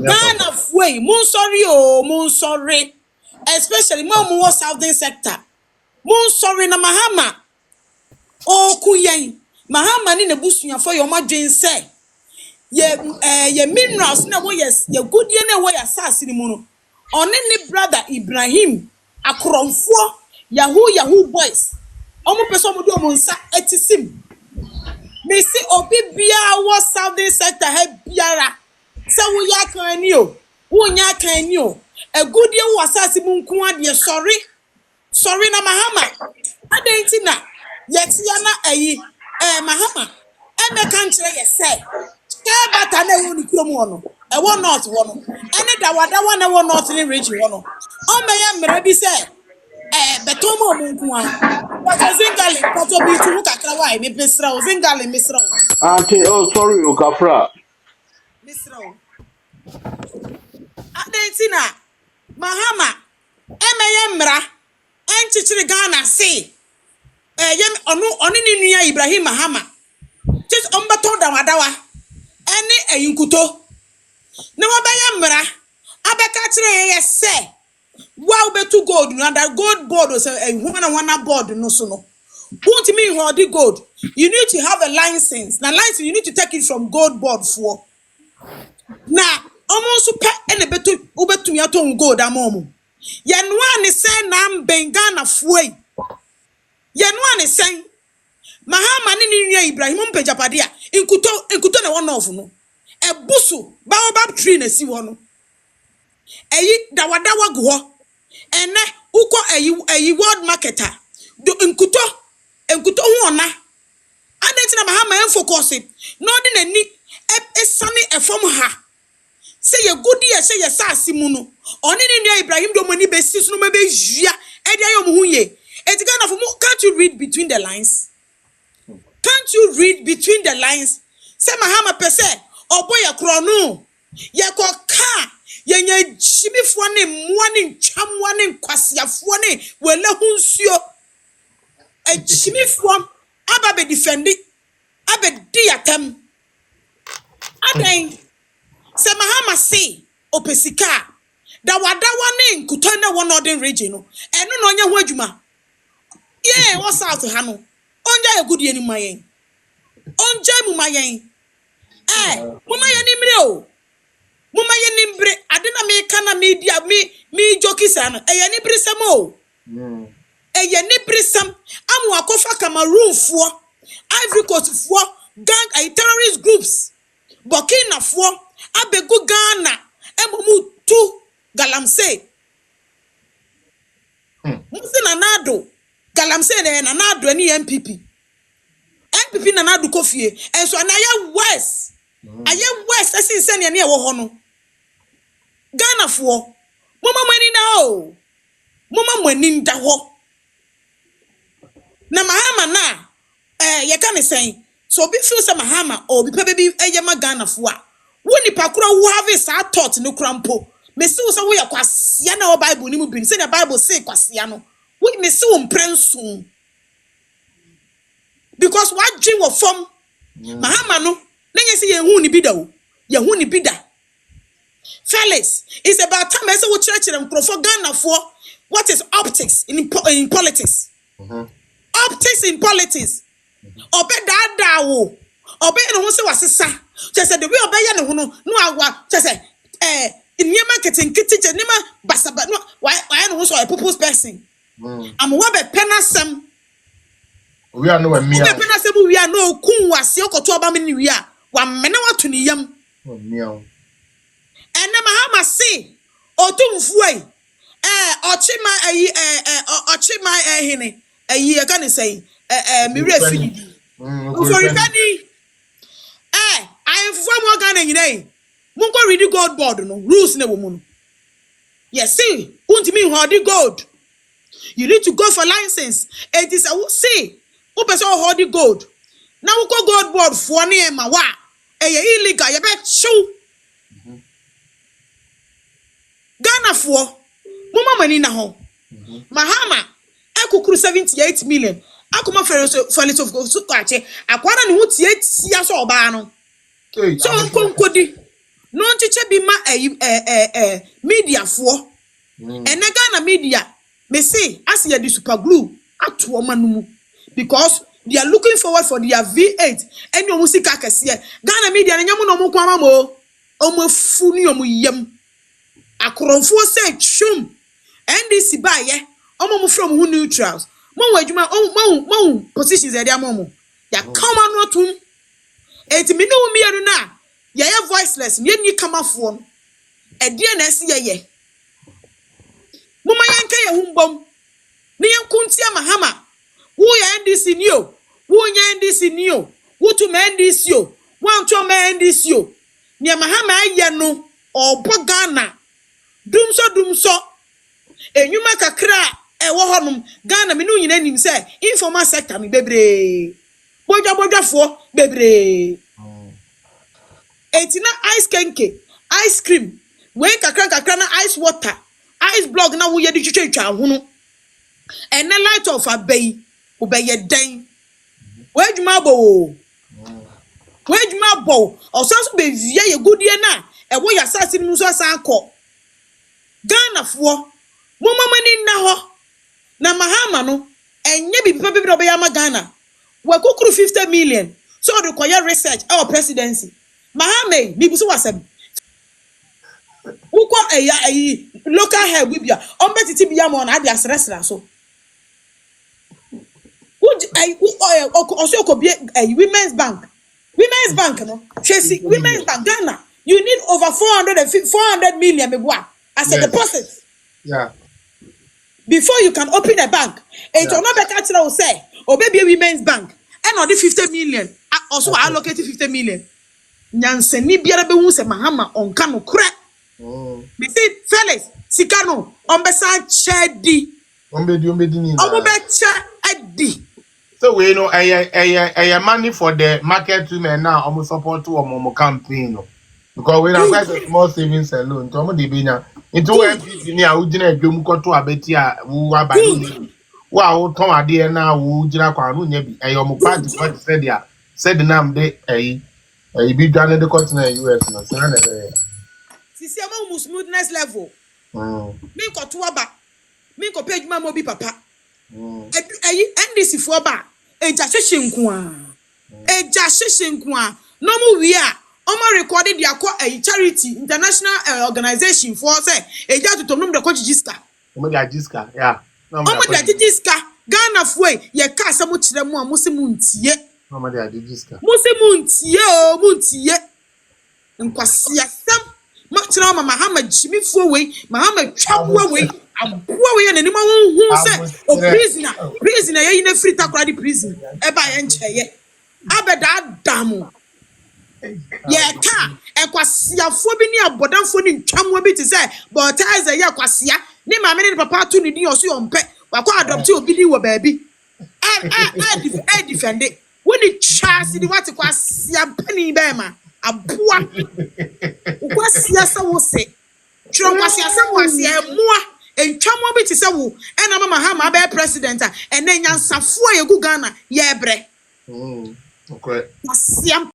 Ghana way, moon sorry, especially more southern sector. Moon sorry na Mahama. Oh kuyen. Mahama ni nebusunya for your margin say. Ye minerals na wo yes, ye good ye na wo ya sasi ni muno. One ni brother Ibrahim akromfo Yahoo boys. Omo person mo do mo nsa etisim. Me see obi bia wo southern sector he biara. Say wo ya kan ni o. Wo nya kan ni o. A good ye wo asase mu nko ade sorry na Mahama. Adenti na yetia na Mahama. E me kan kire ye say. Ka bata na wo ni kurom ho no. E wo north wo no. Ene da wada wa na wo north ni region wo no. O me ya mra bi say betomo mu nko a. But zingali pato bi tu kakra wa me besra o zingali misra o. Auntie, oh sorry, Okafra. Misra o. Adenti na Mahama emeye mra enchichiri Ghana say yem onu ni nua Ibrahim Mahama just ombato dawadawa ene ayinkuto na wabeye mra abeka kire ye say wow betu gold na that gold board say one board no so no won't mean hold the gold. You need to have a license. Now license you need to take it from gold board for now almost pe ene betu ubetu ya ton gold amomo yenwa ni say na mbengana fuoi yenwa ni say Mahama ni nua Ibrahim mpejapade a inkuto na one of no ebusu baobab tree na si wo no eyi dawadawa go ho ene uko eyi world marketer do inkuto hu ona adenti na Mahama en focus no de nani esane efom ha say ye good ye say ye sasi mu no oni ni nua Ibrahim do mani be sis no me be jua e dia yo mu hu ye eti Ghana for can't you read between the lines? Can't you read between the lines? Say Mahama pese oboye kro no ye ko ka ye nya chimifo ne mmoa ne ntwamwa ne nkwasiafo ne wele hu nsuo e chimifo aba be defendi aba di atam aden say Mahama say opesika da wadawa ne nkuto na wo northern region no eno no nya ho adwuma ye wo south ha no onja ye gudie ni mayen onja mu mayen mama ye ni mre o mama ye ni mbre ade na me kana media me jokisa no ye ni brisam o ye ni brisam amu akofa Cameroon fo Ivory Coast fo gang terrorist groups Burkina fo abegu Ghana emomu tu galamse musina nado galamse na nado ni MPP na nado kofie enso na ya west asinse ne e wo ho no Ghana fo mama mani na o mama mani nda ho na Mahama na ye ka ne sen so bi feel say Mahama o bi pe bi eyema Ghana fo a woni pakura wo have sa thought no krampo me se wo say wo ye kwasia na o Bible ni mu bin say the Bible say kwasia no wo me se wo mprenso because what dream was from Mahama no nenye say ye hu ni bida o ye hu ni bida Felix it's about time I say wo church them for Ghana for what is optics in politics optics in politics obe da wo obe no say wasesa just say the way obe ye ne ho no awa just say in your marketing kitchen nima basaba no why no so a purpose person am we be penasem we are no me we penasem we are no kun wase okoto oba me ni wi a wa mene wato ni yam meow ena Mahama say otumfu ai ochima hene ayi e kan say me refi sorry pani I inform organ nyina munko read gold board no rules na wo mu no yes see untimi hold the gold you need to go for license it is a see who person hold the gold na wo go gold board for na e ma wa illegal ye be chew Ghana for mama mani na ho Mahama akukuru 78 million akoma Felix of Sukache akwara ne ho tie tia so oba no so nkodi no nchiche bi ma media for Ghana media me say as ye the super glue ato omanumu because they are looking forward for their V8 any omusika kese Ghana media na nyamu no mo kwama mo omofu ni omuyem akoronfo say chum NDC ba ye omo from who neutrals mo wadwuma mo positions e dia mo ya come on otum eti me no mi anu na ye voiceless ye ni kamafo no e dia na ese ye muma yanka ye humbom ni yankuntia mahama wo ya NDC ni o wo nya NDC ni o wo tu ma NDC o wo nto ma NDC o ni mahama aye no obo Ghana dumso enyuma kakra wo honum Ghana me no nyina nim say informal sector me bebre bodwafo bebre etina ice kenke ice cream we kakra na ice water ice block na wo ye di twetwa ho no ene light of abey obeye den wadwuma bo osanso be vie ye godie na ewo ya sase mu so asan akọ Ghana fo momamani na ho na mahama no enye bi pepe bi obeya ma Ghana we kukuru 50 million so the koya research our presidency mahama bi buso wasem uko local help bibia on betiti bia mo na ade asresra so also could be a women's bank no Tracy women's bank Ghana you need over 400 million meboa as a deposit before you can open a bank it will not be catch now say or maybe a women's bank and on the 50 million also allocated 50 million nyanseni biara be hu se mahama on kano kra me say Felix sikano on besa chedi ombedi ni na omobecha adi. So we know I money for the market women now almost support to omo campaign no because we have quite a small savings alone to omo dey be nya into MPP ni a wo gina adwom koto abeti a wo abani ni wa wo ton ade na wo gina kwa no nya bi omo party party said nam de bi dwane de continent US no say na dey sisi ama smoothness level mi ko to aba mi ko page ma mo bi papa NDC fo ba eja hwehwe nko a no mu wi a omo recorded dia ko charity international organization for say eja totomnum de ko jiska omo dia jiska yeah omo dia jiska Ghana fo ye ka asem kire mu a musimu ntie omo dia jiska musimu ntie o mu ntie nkwasia sam ma kire ma Mahama jimi fo we Mahama twabua we aboa we na nima hu say o prisoner ye na free takra di prison e ba ye ncheye abeda adamu ye ka ekwasiafo bi ni abodanfo ni ntwamwa bi ti say but aiza ye kwasia ni ma me ni papa to ni din oso yompe wakwa adopt obi ni wo baabi defend woni chance ni wati kwasia pani be ma aboa kwasia sa wo se tro kwasia sa wo se emoa entwamwa bi ti say wo ena mama Mahama be president a ena nyansafo ye gu Ghana ye bre okay kwasia